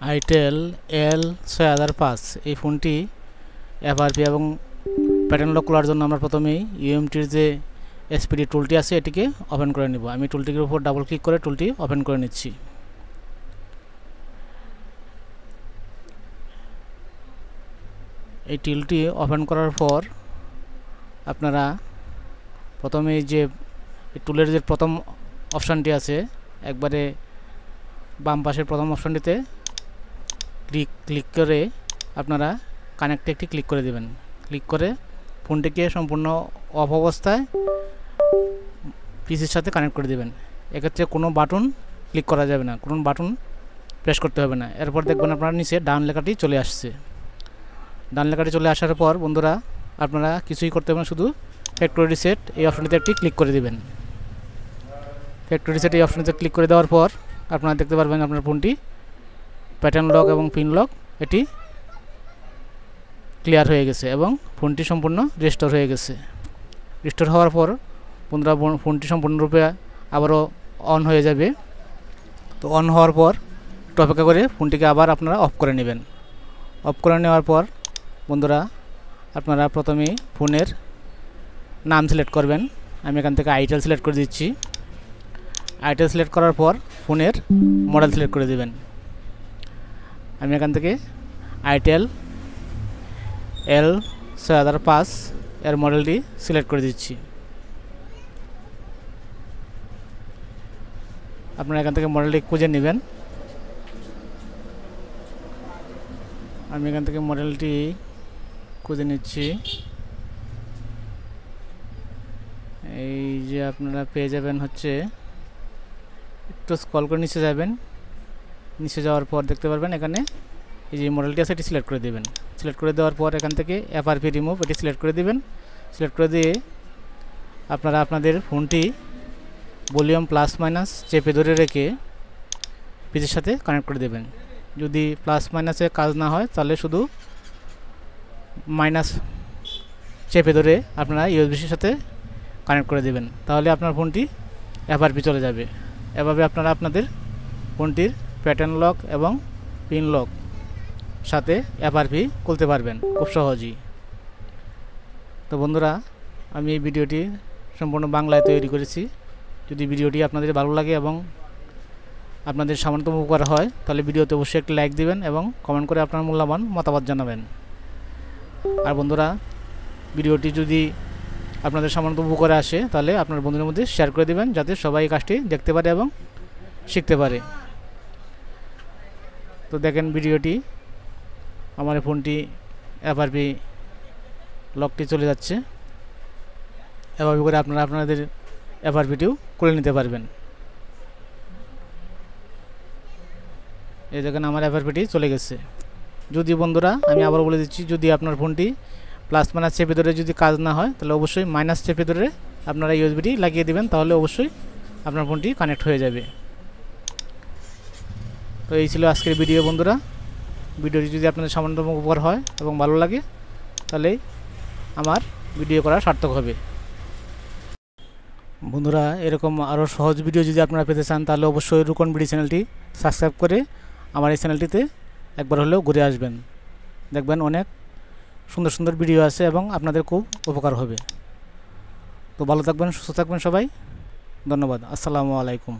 Itel L6005 এই ফোনটি FRP এবং প্যাটার্ন লক করার জন্য আমরা প্রথমেই ইউএমটির যে এসপিডি টুলটি আছে এটিকে ওপেন করে নিব। আমি টুলটির উপর ডাবল ক্লিক করে টুলটি ওপেন করে নিচ্ছি। এই টুলটি ওপেন করার পর আপনারা প্রথমে যে টুলের যে প্রথম অপশানটি আছে একবারে বাম পাশের প্রথম অপশানটিতে ক্লিক করে আপনারা কানেক্টে একটি ক্লিক করে দেবেন। ক্লিক করে ফোনটিকে সম্পূর্ণ অফ অবস্থায় পিসির সাথে কানেক্ট করে দেবেন। এক্ষেত্রে কোনো বাটন ক্লিক করা যাবে না, কোনো বাটন প্রেস করতে হবে না। এরপর দেখবেন আপনার নিচে ডান লেখাটি চলে আসছে। ডান লেখাটি চলে আসার পর বন্ধুরা আপনারা কিছুই করতে হবে না, শুধু ফ্যাক্টরি রিসেট এই অপশনটিতে একটি ক্লিক করে দেবেন। ফ্যাক্টরি রিসেট এই অপশনটিতে ক্লিক করে দেওয়ার পর আপনারা দেখতে পারবেন আপনার ফোনটি প্যাটার্ন লক এবং পিন লক এটি ক্লিয়ার হয়ে গেছে এবং ফোনটি সম্পূর্ণ রেস্টোর হয়ে গেছে। রেস্টোর হওয়ার পর বন্ধুরা ফোনটি সম্পূর্ণরূপে আবারও অন হয়ে যাবে। তো অন হওয়ার পর একটু অপেক্ষা করে ফোনটিকে আবার আপনারা অফ করে নেবেন। অফ করে নেওয়ার পর বন্ধুরা আপনারা প্রথমে ফোনের নাম সিলেক্ট করবেন। আমি এখান থেকে আইটেল সিলেক্ট করে দিচ্ছি। আইটেল সিলেক্ট করার পর ফোনের মডেল সিলেক্ট করে দেবেন। আমি এখান থেকে আইটেল L6005 এর মডেলটি সিলেক্ট করে দিচ্ছি। আপনারা এখান থেকে মডেলটি খুঁজে নেবেন। আমি এখান থেকে মডেলটি খুঁজে নিচ্ছি। এই যে আপনারা পেয়ে যাবেন হচ্ছে, একটু স্ক্রল করে নিচে যাবেন। নিচে যাওয়ার পর দেখতে পারবেন এখানে এই যে মডেলটি আছে এটি সিলেক্ট করে দেবেন। সিলেক্ট করে দেওয়ার পর এখান থেকে এফআরপি রিমুভ এটি সিলেক্ট করে দেবেন। সিলেক্ট করে দিয়ে আপনারা আপনাদের ফোনটি ভলিউম প্লাস মাইনাস চেপে ধরে রেখে পিসির সাথে কানেক্ট করে দেবেন। যদি প্লাস মাইনাসে কাজ না হয় তাহলে শুধু মাইনাস চেপে ধরে আপনারা ইউএসবির সাথে কানেক্ট করে দেবেন, তাহলে আপনার ফোনটি এফআরপি চলে যাবে। এভাবে আপনারা আপনাদের ফোনটির প্যাটার্ন লক এবং পিন লক সাথে এফআরপি খুলতে পারবেন খুব সহজেই। তো বন্ধুরা আমি এই ভিডিওটি সম্পূর্ণ বাংলায় তৈরি করেছি। যদি ভিডিওটি আপনাদের ভালো লাগে এবং আপনাদের সামান্যতম উপকার হয় তাহলে ভিডিওতে অবশ্যই একটি লাইক দিবেন এবং কমেন্ট করে আপনার মূল্যবান মতামত জানাবেন। আর বন্ধুরা ভিডিওটি যদি আপনাদের সামান্যতম উপকারে আসে তাহলে আপনার বন্ধুদের মধ্যে শেয়ার করে দেবেন, যাতে সবাই এই কাজটি দেখতে পারে এবং শিখতে পারে। তো দেখেন ভিডিওটি আমার ফোনটি এফআরপি লকটি চলে যাচ্ছে। এভাবে করে আপনারা আপনাদের এফআরপিটিও খুলে নিতে পারবেন। এই দেখেন আমার এফআরপিটি চলে গেছে। যদি বন্ধুরা আমি আবার বলে দিচ্ছি, যদি আপনার ফোনটি প্লাস মাইনাস চেপে ধরে যদি কাজ না হয় তাহলে অবশ্যই মাইনাস চেপে ধরে আপনারা ইউএসবিটি লাগিয়ে দেবেন, তাহলে অবশ্যই আপনার ফোনটি কানেক্ট হয়ে যাবে। তো এই ছিল আজকের ভিডিও বন্ধুরা। ভিডিওটি যদি আপনাদের সামান্যতম উপকার হয় এবং ভালো লাগে তাহলে আমার ভিডিও করা সার্থক হবে। বন্ধুরা এরকম আরও সহজ ভিডিও যদি আপনারা পেতে চান তাহলে অবশ্যই রুকন বিডি চ্যানেলটি সাবস্ক্রাইব করে আমার এই চ্যানেলটিতে একবার হলেও ঘুরে আসবেন। দেখবেন অনেক সুন্দর সুন্দর ভিডিও আছে এবং আপনাদের খুব উপকার হবে। তো ভালো থাকবেন, সুস্থ থাকবেন সবাই। ধন্যবাদ। আসসালামু আলাইকুম।